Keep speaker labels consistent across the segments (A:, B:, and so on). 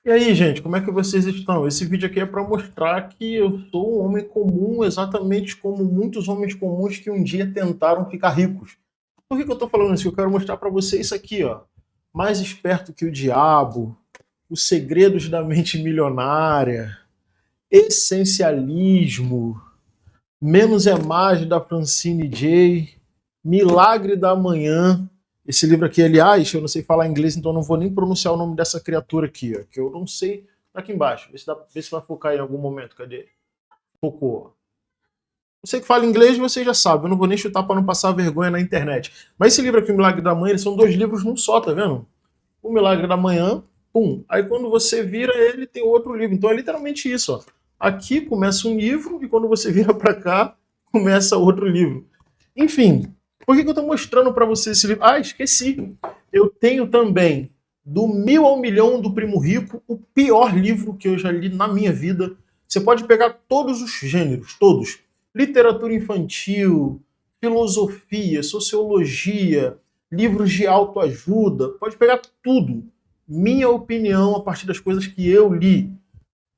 A: E aí, gente, como é que vocês estão? Esse vídeo aqui é para mostrar que eu sou um homem comum, exatamente como muitos homens comuns que um dia tentaram ficar ricos. Por que eu estou falando isso? Eu quero mostrar para vocês isso aqui, ó. Mais esperto que o diabo, os segredos da mente milionária, essencialismo, menos é mais da Francine J, Milagre da Manhã. Esse livro aqui, aliás, eu não sei falar inglês, então eu não vou nem pronunciar o nome dessa criatura aqui, ó, que eu não sei. Tá aqui embaixo, vê se vai focar em algum momento. Cadê? Focou. Você que fala inglês, você já sabe. Eu não vou nem chutar para não passar vergonha na internet. Mas esse livro aqui, O Milagre da Manhã, eles são dois livros num só, tá vendo? O Milagre da Manhã, pum. Aí quando você vira ele, tem outro livro. Então é literalmente isso, ó. Aqui começa um livro e quando você vira para cá, começa outro livro. Enfim, por que eu estou mostrando para você esse livro? Ah, esqueci. Eu tenho também Do Mil ao Milhão do Primo Rico, o pior livro que eu já li na minha vida. Você pode pegar todos os gêneros, todos. Literatura infantil, filosofia, sociologia, livros de autoajuda, pode pegar tudo. Minha opinião a partir das coisas que eu li.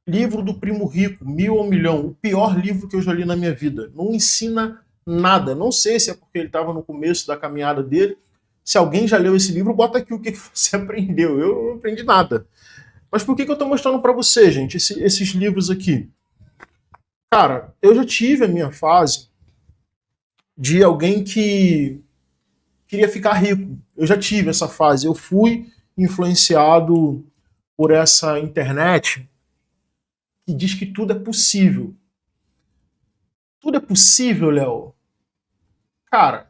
A: Livro do Primo Rico, Mil ao Milhão, o pior livro que eu já li na minha vida. Não ensina nada. Não sei se é porque ele estava no começo da caminhada dele. Se alguém já leu esse livro, bota aqui o que você aprendeu. Eu não aprendi nada. Mas por que eu estou mostrando para você, gente, esses livros aqui? Cara, eu já tive a minha fase de alguém que queria ficar rico. Eu já tive essa fase. Eu fui influenciado por essa internet que diz que tudo é possível. Tudo é possível, Léo? Cara,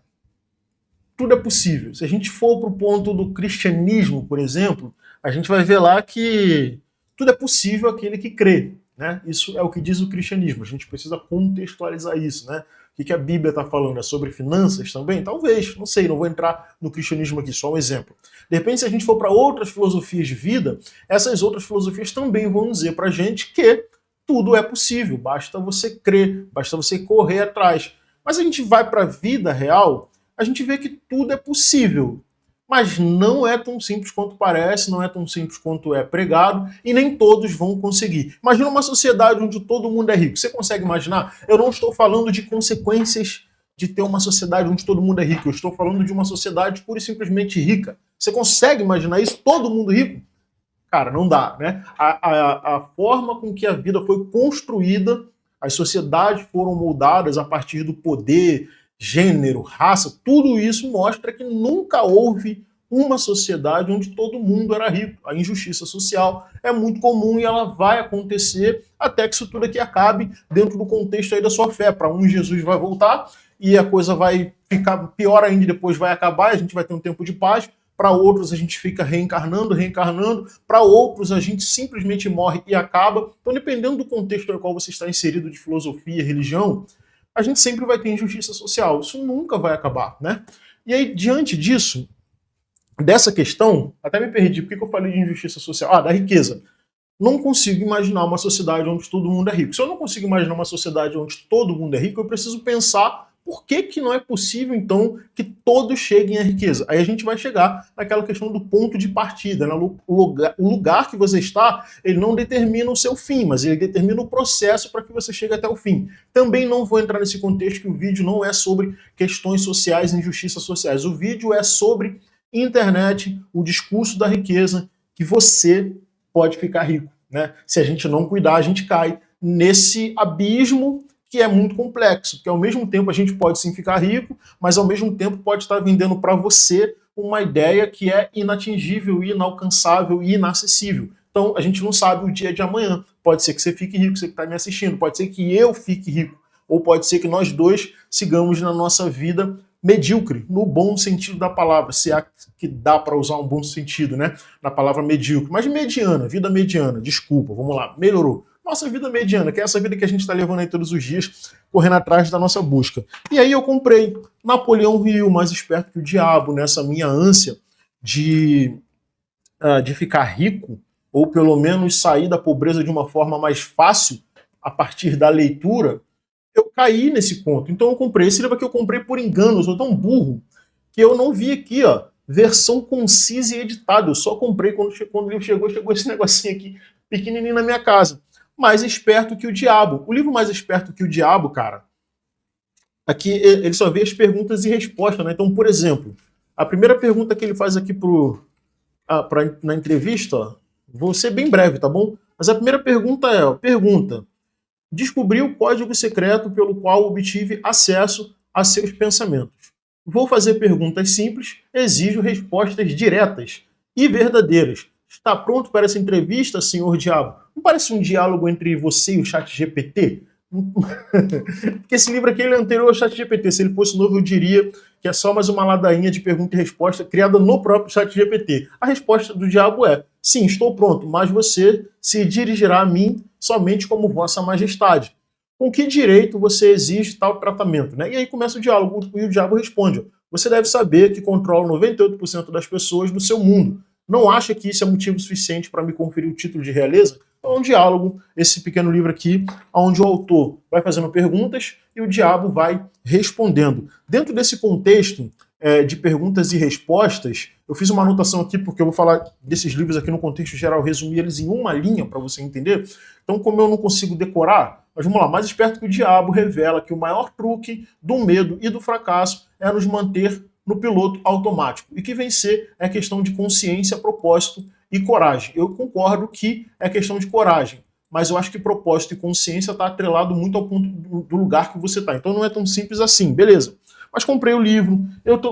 A: tudo é possível. Se a gente for para o ponto do cristianismo, por exemplo, a gente vai ver lá que tudo é possível aquele que crê. Né? Isso é o que diz o cristianismo. A gente precisa contextualizar isso. Né? O que a Bíblia está falando? É sobre finanças também? Talvez, não sei, não vou entrar no cristianismo aqui, só um exemplo. De repente, se a gente for para outras filosofias de vida, essas outras filosofias também vão dizer para a gente que tudo é possível, basta você crer, basta você correr atrás. Mas a gente vai para a vida real, a gente vê que tudo é possível. Mas não é tão simples quanto parece, não é tão simples quanto é pregado, e nem todos vão conseguir. Imagina uma sociedade onde todo mundo é rico. Você consegue imaginar? Eu não estou falando de consequências de ter uma sociedade onde todo mundo é rico. Eu estou falando de uma sociedade pura e simplesmente rica. Você consegue imaginar isso? Todo mundo rico? Cara, não dá, né? A forma com que a vida foi construída, as sociedades foram moldadas a partir do poder, gênero, raça, tudo isso mostra que nunca houve uma sociedade onde todo mundo era rico. A injustiça social é muito comum e ela vai acontecer até que isso tudo aqui acabe dentro do contexto aí da sua fé. Para um, Jesus vai voltar e a coisa vai ficar pior ainda, depois vai acabar e a gente vai ter um tempo de paz. Para outros a gente fica reencarnando, para outros a gente simplesmente morre e acaba. Então, dependendo do contexto no qual você está inserido de filosofia, religião, a gente sempre vai ter injustiça social. Isso nunca vai acabar, né? E aí, diante disso, dessa questão, até me perdi, por que eu falei de injustiça social? Ah, da riqueza. Não consigo imaginar uma sociedade onde todo mundo é rico. Se eu não consigo imaginar uma sociedade onde todo mundo é rico, eu preciso pensar por que não é possível, então, que todos cheguem à riqueza. Aí a gente vai chegar naquela questão do ponto de partida. Né? O lugar que você está, ele não determina o seu fim, mas ele determina o processo para que você chegue até o fim. Também não vou entrar nesse contexto que o vídeo não é sobre questões sociais e injustiças sociais. O vídeo é sobre internet, o discurso da riqueza, que você pode ficar rico. Né? Se a gente não cuidar, a gente cai nesse abismo que é muito complexo, porque ao mesmo tempo a gente pode sim ficar rico, mas ao mesmo tempo pode estar vendendo para você uma ideia que é inatingível, inalcançável e inacessível. Então a gente não sabe o dia de amanhã. Pode ser que você fique rico, você que está me assistindo, pode ser que eu fique rico, ou pode ser que nós dois sigamos na nossa vida medíocre, no bom sentido da palavra, se é que dá para usar um bom sentido, né? Na palavra medíocre, mas mediana, vida mediana, desculpa, vamos lá, melhorou. Nossa vida mediana, que é essa vida que a gente está levando aí todos os dias, correndo atrás da nossa busca. E aí eu comprei Napoleão Hill, mais esperto que o diabo, nessa minha ânsia de ficar rico, ou pelo menos sair da pobreza de uma forma mais fácil, a partir da leitura, eu caí nesse conto. Então eu comprei esse livro que eu comprei por engano, eu sou tão burro que eu não vi aqui, ó, versão concisa e editada. Eu só comprei quando o livro chegou esse negocinho aqui, pequenininho na minha casa. Mais Esperto que o Diabo. O livro Mais Esperto que o Diabo, cara, aqui ele só vê as perguntas e respostas, né? Então, por exemplo, a primeira pergunta que ele faz aqui na entrevista, ó, vou ser bem breve, tá bom? Mas a primeira pergunta é, pergunta, descobri o código secreto pelo qual obtive acesso a seus pensamentos. Vou fazer perguntas simples, exijo respostas diretas e verdadeiras. Está pronto para essa entrevista, senhor Diabo? Não parece um diálogo entre você e o chat GPT? Porque esse livro aqui ele é anterior ao chat GPT. Se ele fosse novo, eu diria que é só mais uma ladainha de pergunta e resposta criada no próprio chat GPT. A resposta do diabo é, sim, estou pronto, mas você se dirigirá a mim somente como vossa majestade. Com que direito você exige tal tratamento? Né? E aí começa o diálogo, e o diabo responde, você deve saber que controla 98% das pessoas do seu mundo. Não acha que isso é motivo suficiente para me conferir o título de realeza? Então é um diálogo, esse pequeno livro aqui, onde o autor vai fazendo perguntas e o diabo vai respondendo. Dentro desse contexto de perguntas e respostas, eu fiz uma anotação aqui, porque eu vou falar desses livros aqui no contexto geral, resumir eles em uma linha para você entender. Então, como eu não consigo decorar, mas vamos lá, Mais Esperto que o Diabo revela que o maior truque do medo e do fracasso é nos manter no piloto automático. E que vencer é questão de consciência, propósito e coragem. Eu concordo que é questão de coragem, mas eu acho que propósito e consciência está atrelado muito ao ponto do lugar que você está. Então não é tão simples assim, beleza. Mas comprei o livro,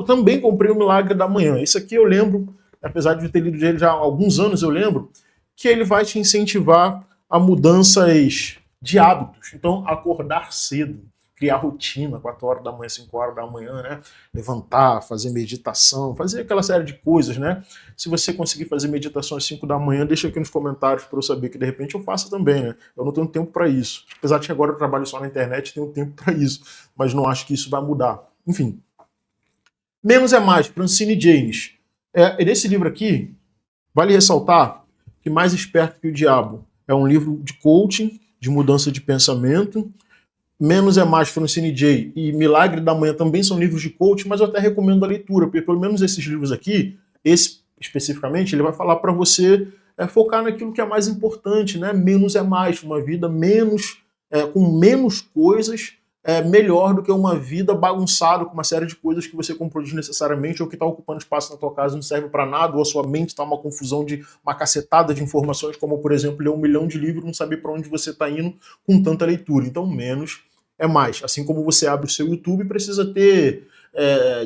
A: também comprei o Milagre da Manhã. Esse aqui eu lembro, apesar de ter lido ele já há alguns anos, eu lembro, que ele vai te incentivar a mudanças de hábitos. Então, acordar cedo, criar rotina, 4 horas da manhã, 5 horas da manhã, né? Levantar, fazer meditação, fazer aquela série de coisas, né? Se você conseguir fazer meditação às 5 da manhã, deixa aqui nos comentários para eu saber que de repente eu faço também, né? Eu não tenho tempo para isso. Apesar de que agora eu trabalho só na internet, tenho tempo para isso, mas não acho que isso vai mudar. Enfim. Menos é Mais, Francine James. Nesse livro aqui, vale ressaltar que Mais Esperto que o Diabo é um livro de coaching, de mudança de pensamento. Menos é Mais, Francine J. e Milagre da Manhã também são livros de coaching, mas eu até recomendo a leitura, porque pelo menos esses livros aqui, esse especificamente, ele vai falar para você focar naquilo que é mais importante, né? Menos é mais, uma vida com menos coisas, melhor do que uma vida bagunçada com uma série de coisas que você comprou desnecessariamente ou que está ocupando espaço na tua casa e não serve para nada, ou a sua mente está uma confusão de uma cacetada de informações, como por exemplo ler 1 milhão de livros e não saber para onde você está indo com tanta leitura. Então menos é mais. Assim como você abre o seu YouTube, precisa ter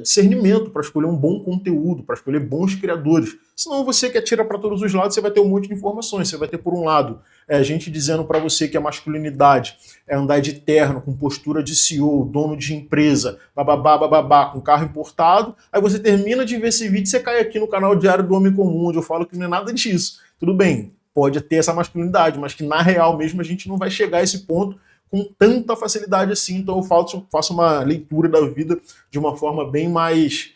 A: discernimento para escolher um bom conteúdo, para escolher bons criadores. Senão você que atira para todos os lados, você vai ter um monte de informações. Você vai ter, por um lado, gente dizendo para você que a masculinidade é andar de terno, com postura de CEO, dono de empresa, bababá, bababá, com carro importado. Aí você termina de ver esse vídeo e você cai aqui no canal Diário do Homem Comum, onde eu falo que não é nada disso. Tudo bem, pode ter essa masculinidade, mas que na real mesmo a gente não vai chegar a esse ponto com tanta facilidade assim. Então eu faço uma leitura da vida de uma forma bem mais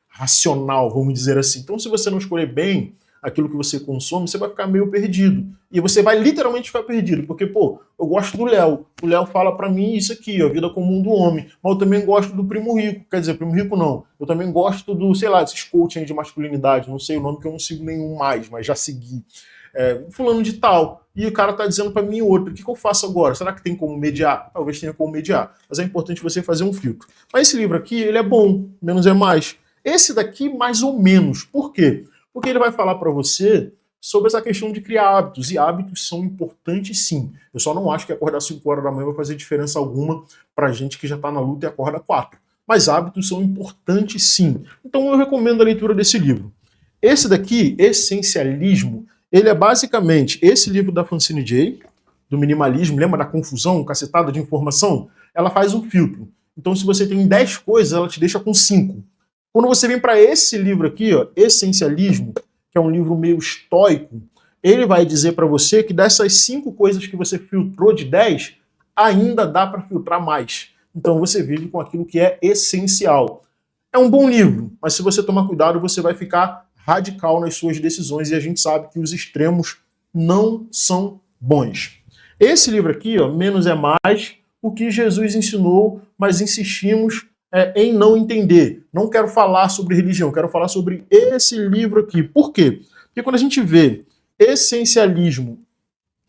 A: racional, vamos dizer assim. Então se você não escolher bem aquilo que você consome, você vai ficar meio perdido. E você vai literalmente ficar perdido, porque, pô, eu gosto do Léo. O Léo fala pra mim isso aqui, ó, vida comum do homem. Mas eu também gosto do Primo Rico. Quer dizer, Primo Rico não. Eu também gosto do, sei lá, desses coaching de masculinidade. Não sei o nome, que eu não sigo nenhum mais, mas já segui. Fulano de tal. E o cara tá dizendo pra mim outro. O que eu faço agora? Será que tem como mediar? Talvez tenha como mediar. Mas é importante você fazer um filtro. Mas esse livro aqui, ele é bom. Menos é mais. Esse daqui, mais ou menos. Por quê? Porque ele vai falar para você sobre essa questão de criar hábitos, e hábitos são importantes sim. Eu só não acho que acordar 5 horas da manhã vai fazer diferença alguma para gente que já está na luta e acorda 4. Mas hábitos são importantes sim. Então eu recomendo a leitura desse livro. Esse daqui, Essencialismo, ele é basicamente esse livro da Francine J, do minimalismo, lembra da confusão, cacetada de informação? Ela faz um filtro. Então se você tem 10 coisas, ela te deixa com 5. Quando você vem para esse livro aqui, ó, Essencialismo, que é um livro meio estoico, ele vai dizer para você que dessas 5 coisas que você filtrou de 10, ainda dá para filtrar mais. Então você vive com aquilo que é essencial. É um bom livro, mas se você tomar cuidado, você vai ficar radical nas suas decisões, e a gente sabe que os extremos não são bons. Esse livro aqui, ó, Menos é Mais, o que Jesus ensinou, mas insistimos em não entender. Não quero falar sobre religião, quero falar sobre esse livro aqui. Por quê? Porque quando a gente vê essencialismo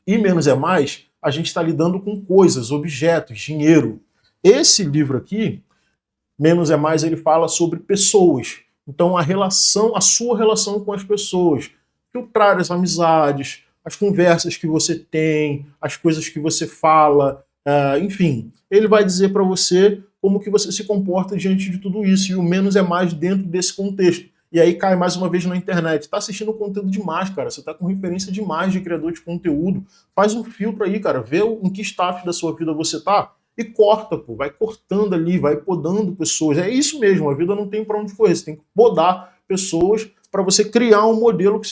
A: e menos é mais, a gente está lidando com coisas, objetos, dinheiro. Esse livro aqui, Menos é Mais, ele fala sobre pessoas. Então a sua relação com as pessoas, filtrar as amizades, as conversas que você tem, as coisas que você fala, enfim, ele vai dizer para você como que você se comporta diante de tudo isso, e o menos é mais dentro desse contexto. E aí cai mais uma vez na internet. Tá assistindo conteúdo demais, cara. Você tá com referência demais de criador de conteúdo. Faz um filtro aí, cara. Vê em que estágio da sua vida você tá e corta, pô. Vai cortando ali, vai podando pessoas. É isso mesmo, a vida não tem para onde correr. Você tem que podar pessoas para você criar um modelo que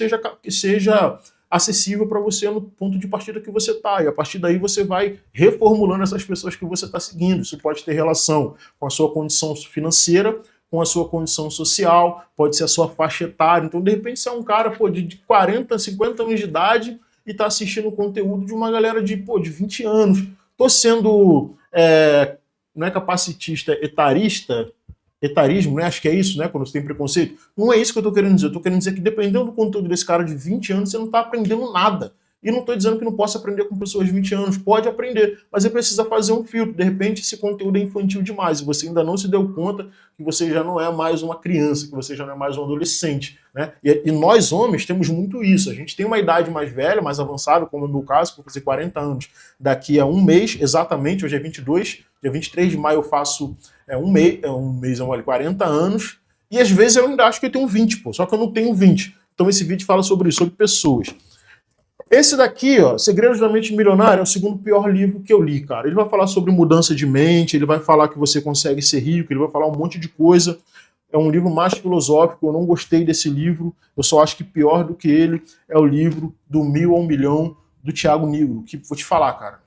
A: seja acessível para você no ponto de partida que você está. E a partir daí você vai reformulando essas pessoas que você está seguindo. Isso pode ter relação com a sua condição financeira, com a sua condição social, pode ser a sua faixa etária. Então, de repente, você é um cara de 40, 50 anos de idade e está assistindo o conteúdo de uma galera de 20 anos. Estou sendo, não é capacitista, etarismo, né? Acho que é isso, né? Quando você tem preconceito. Não é isso que eu estou querendo dizer. Eu estou querendo dizer que dependendo do conteúdo desse cara de 20 anos, você não está aprendendo nada. E não estou dizendo que não possa aprender com pessoas de 20 anos. Pode aprender, mas você precisa fazer um filtro. De repente, esse conteúdo é infantil demais e você ainda não se deu conta que você já não é mais uma criança, que você já não é mais um adolescente, né? E nós, homens, temos muito isso. A gente tem uma idade mais velha, mais avançada, como é o meu caso, que eu vou fazer 40 anos daqui a um mês, exatamente, hoje é 22, dia 23 de maio eu faço um mês, 40 anos, e às vezes eu ainda acho que eu tenho 20, pô, só que eu não tenho 20. Então esse vídeo fala sobre isso, sobre pessoas. Esse daqui, ó, Segredos da Mente Milionária, é o segundo pior livro que eu li, cara. Ele vai falar sobre mudança de mente, ele vai falar que você consegue ser rico, ele vai falar um monte de coisa. É um livro mais filosófico, eu não gostei desse livro, eu só acho que pior do que ele é o livro do 1000 a 1 milhão, do Thiago Nigro, que vou te falar, cara.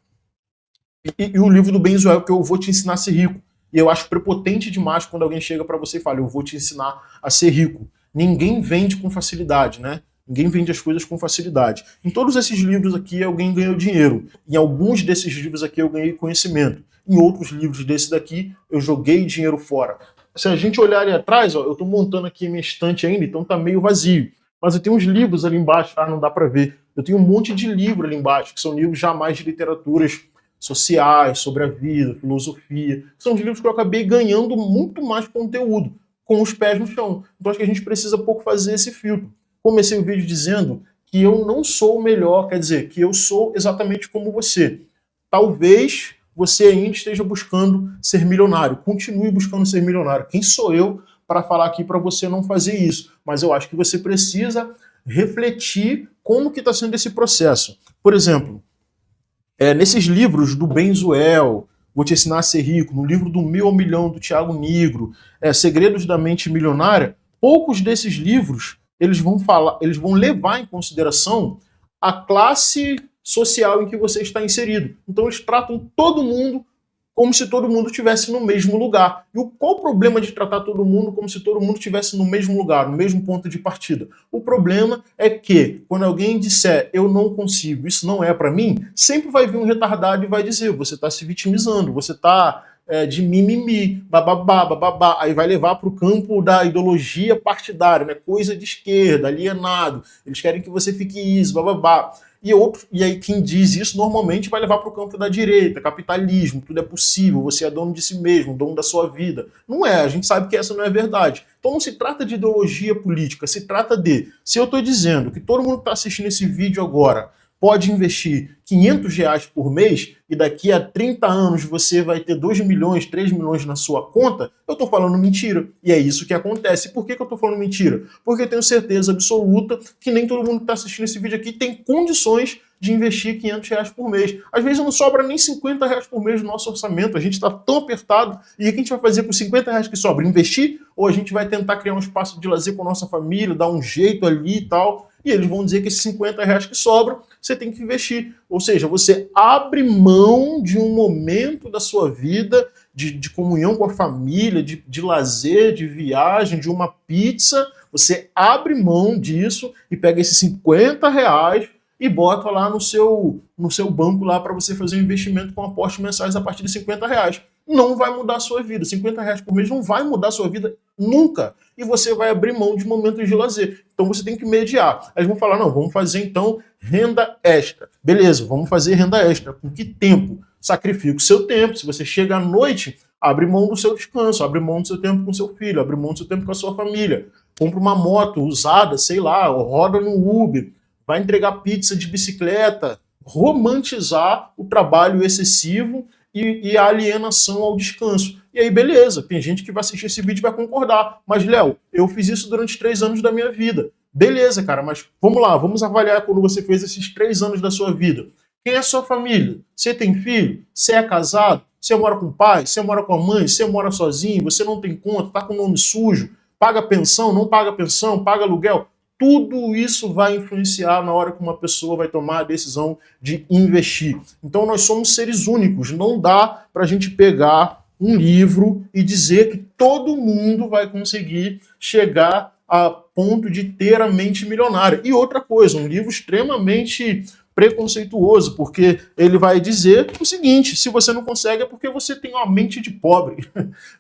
A: E o livro do Benzoel, que eu vou te ensinar a ser rico. E eu acho prepotente demais quando alguém chega para você e fala, eu vou te ensinar a ser rico. Ninguém vende com facilidade, né? Ninguém vende as coisas com facilidade. Em todos esses livros aqui, alguém ganhou dinheiro. Em alguns desses livros aqui, eu ganhei conhecimento. Em outros livros desse daqui, eu joguei dinheiro fora. Se a gente olhar ali atrás, ó, eu estou montando aqui minha estante ainda, então tá meio vazio. Mas eu tenho uns livros ali embaixo, não dá para ver. Eu tenho um monte de livro ali embaixo, que são livros jamais de literaturas sociais, sobre a vida, filosofia. São os livros que eu acabei ganhando muito mais conteúdo, com os pés no chão. Então acho que a gente precisa pouco fazer esse filtro. Comecei o vídeo dizendo que eu não sou o melhor, quer dizer, que eu sou exatamente como você. Talvez você ainda esteja buscando ser milionário. Continue buscando ser milionário. Quem sou eu para falar aqui para você não fazer isso? Mas eu acho que você precisa refletir como que está sendo esse processo. Por exemplo, nesses livros do Benzoel, Vou Te Ensinar a Ser Rico, no livro do 1000 ao Milhão, do Thiago Nigro, Segredos da Mente Milionária, poucos desses livros eles vão levar em consideração a classe social em que você está inserido. Então eles tratam todo mundo como se todo mundo estivesse no mesmo lugar. E qual o problema de tratar todo mundo como se todo mundo estivesse no mesmo lugar, no mesmo ponto de partida? O problema é que, quando alguém disser, eu não consigo, isso não é para mim, sempre vai vir um retardado e vai dizer, você está se vitimizando, você está de mimimi, bababá, bababá, aí vai levar para o campo da ideologia partidária, né? Coisa de esquerda, alienado, eles querem que você fique isso, bababá. E aí quem diz isso normalmente vai levar para o campo da direita, capitalismo, tudo é possível, você é dono de si mesmo, dono da sua vida. Não é, a gente sabe que essa não é verdade. Então não se trata de ideologia política, se trata de, se eu estou dizendo que todo mundo que está assistindo esse vídeo agora pode investir R$500 por mês e daqui a 30 anos você vai ter 2 milhões, 3 milhões na sua conta, eu estou falando mentira. E é isso que acontece. Por que eu estou falando mentira? Porque eu tenho certeza absoluta que nem todo mundo que está assistindo esse vídeo aqui tem condições de investir R$500 por mês. Às vezes não sobra nem R$50 por mês no nosso orçamento, a gente está tão apertado, e o que a gente vai fazer com os R$50 que sobra? Investir? Ou a gente vai tentar criar um espaço de lazer com a nossa família, dar um jeito ali e tal, e eles vão dizer que esses R$50 que sobram, você tem que investir. Ou seja, você abre mão de um momento da sua vida de comunhão com a família, de lazer, de viagem, de uma pizza, você abre mão disso e pega esses R$50 e bota lá no seu banco lá para você fazer um investimento com aportes mensais a partir de R$50. não vai mudar a sua vida. R$ 50 por mês não vai mudar a sua vida nunca. E você vai abrir mão de momentos de lazer. Então você tem que mediar. Aí eles vão falar, não, vamos fazer então renda extra. Beleza, vamos fazer renda extra. Com que tempo? Sacrifica o seu tempo. Se você chega à noite, abre mão do seu descanso, abre mão do seu tempo com seu filho, abre mão do seu tempo com a sua família. Compra uma moto usada, sei lá, roda no Uber, vai entregar pizza de bicicleta, romantizar o trabalho excessivo e a alienação ao descanso. E aí, beleza, tem gente que vai assistir esse vídeo e vai concordar. Mas, Léo, eu fiz isso durante 3 anos da minha vida. Beleza, cara, mas vamos lá, vamos avaliar quando você fez esses 3 anos da sua vida. Quem é a sua família? Você tem filho? Você é casado? Você mora com o pai? Você mora com a mãe? Você mora sozinho? Você não tem conta? Tá com o nome sujo? Paga pensão? Não paga pensão? Paga aluguel? Tudo isso vai influenciar na hora que uma pessoa vai tomar a decisão de investir. Então nós somos seres únicos, não dá para a gente pegar um livro e dizer que todo mundo vai conseguir chegar a ponto de ter a mente milionária. E outra coisa, um livro extremamente preconceituoso, porque ele vai dizer o seguinte: se você não consegue é porque você tem uma mente de pobre.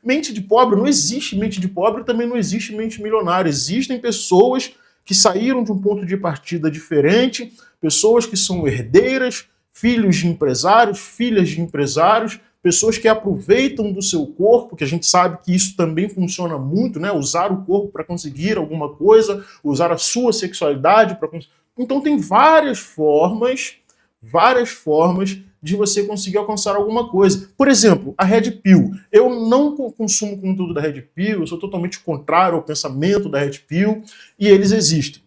A: Mente de pobre não existe, mente de pobre também não existe mente milionária. Existem pessoas que saíram de um ponto de partida diferente, pessoas que são herdeiras, filhos de empresários, filhas de empresários, pessoas que aproveitam do seu corpo, que a gente sabe que isso também funciona muito, né? Usar o corpo para conseguir alguma coisa, usar a sua sexualidade para conseguir. Então tem várias formas de você conseguir alcançar alguma coisa. Por exemplo, a Red Pill. Eu não consumo conteúdo da Red Pill, eu sou totalmente contrário ao pensamento da Red Pill, e eles existem.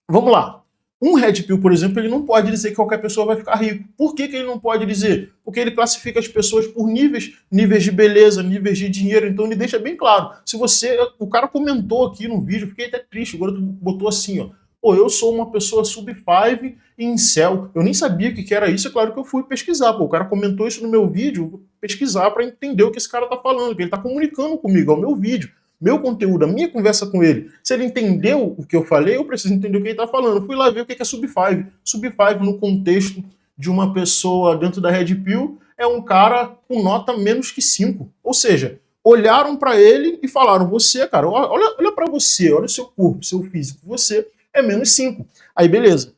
A: Vamos lá. Um Red Pill, por exemplo, ele não pode dizer que qualquer pessoa vai ficar rico. Por que ele não pode dizer? Porque ele classifica as pessoas por níveis de beleza, níveis de dinheiro, então ele deixa bem claro. Se você, o cara comentou aqui no vídeo, fiquei até triste, agora tu botou assim, ó: pô, eu sou uma pessoa sub-5 e incel. Eu nem sabia o que era isso, é claro que eu fui pesquisar. Pô, o cara comentou isso no meu vídeo, eu vou pesquisar para entender o que esse cara tá falando, que ele tá comunicando comigo, é o meu vídeo, meu conteúdo, a minha conversa com ele. Se ele entendeu o que eu falei, eu preciso entender o que ele tá falando. Eu fui lá ver o que é sub-5. Sub-5 no contexto de uma pessoa dentro da Red Pill é um cara com nota menos que 5. Ou seja, olharam para ele e falaram: você, cara, olha para você, olha o seu corpo, seu físico, você é menos 5. Aí beleza.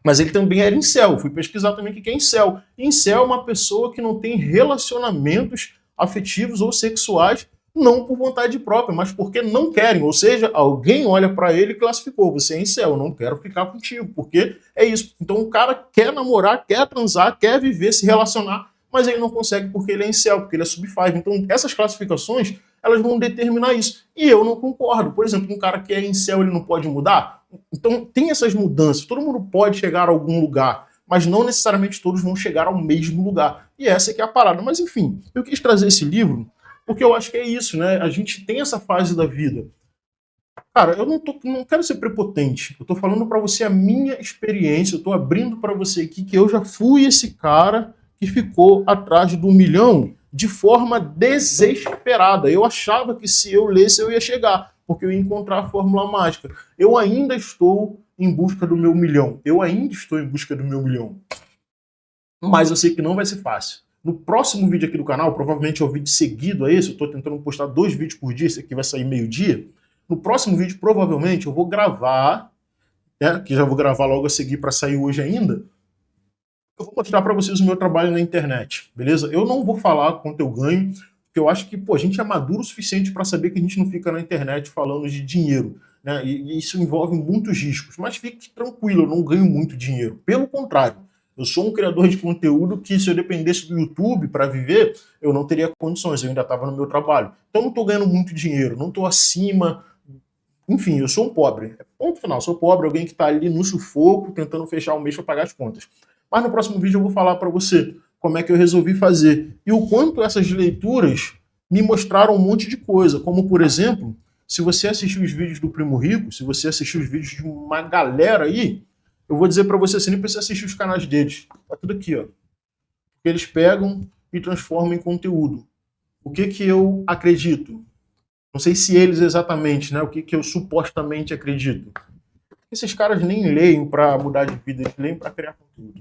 A: Mas ele também era incel. Eu fui pesquisar também o que é incel. Incel é uma pessoa que não tem relacionamentos afetivos ou sexuais, não por vontade própria, mas porque não querem. Ou seja, alguém olha para ele e classificou: você é incel, eu não quero ficar contigo, porque é isso. Então o cara quer namorar, quer transar, quer viver, se relacionar, mas ele não consegue porque ele é incel, porque ele é sub-5. Então essas classificações, elas vão determinar isso. E eu não concordo. Por exemplo, um cara que é incel, ele não pode mudar? Então tem essas mudanças. Todo mundo pode chegar a algum lugar, mas não necessariamente todos vão chegar ao mesmo lugar. E essa é que é a parada. Mas enfim, eu quis trazer esse livro porque eu acho que é isso, né? A gente tem essa fase da vida. Cara, eu não quero ser prepotente. Eu tô falando para você a minha experiência. Eu tô abrindo para você aqui que eu já fui esse cara que ficou atrás do 1 milhão de forma desesperada. Eu achava que se eu lesse eu ia chegar, porque eu ia encontrar a fórmula mágica. Eu ainda estou em busca do meu 1 milhão. Eu ainda estou em busca do meu 1 milhão. Mas eu sei que não vai ser fácil. No próximo vídeo aqui do canal, provavelmente é o vídeo seguido a esse, eu estou tentando postar 2 vídeos por dia, esse aqui vai sair meio-dia. No próximo vídeo, provavelmente, eu vou gravar, né, que já vou gravar logo a seguir para sair hoje ainda. Eu vou mostrar para vocês o meu trabalho na internet, beleza? Eu não vou falar quanto eu ganho, porque eu acho que, pô, a gente é maduro o suficiente para saber que a gente não fica na internet falando de dinheiro, né? E isso envolve muitos riscos. Mas fique tranquilo, eu não ganho muito dinheiro. Pelo contrário, eu sou um criador de conteúdo que, se eu dependesse do YouTube para viver, eu não teria condições, eu ainda estava no meu trabalho. Então não estou ganhando muito dinheiro, não estou acima. Enfim, eu sou um pobre. Ponto final, sou pobre, alguém que está ali no sufoco, tentando fechar o mês para pagar as contas. Mas no próximo vídeo eu vou falar para você como é que eu resolvi fazer e o quanto essas leituras me mostraram um monte de coisa, como, por exemplo, se você assistiu os vídeos do Primo Rico, se você assistiu os vídeos de uma galera aí, eu vou dizer para você, você nem precisa assistir os canais deles. Tá tudo aqui, ó. Eles pegam e transformam em conteúdo. O que eu acredito? Não sei se eles exatamente, né? O que eu supostamente acredito. Esses caras nem leem para mudar de vida, eles leem para criar conteúdo.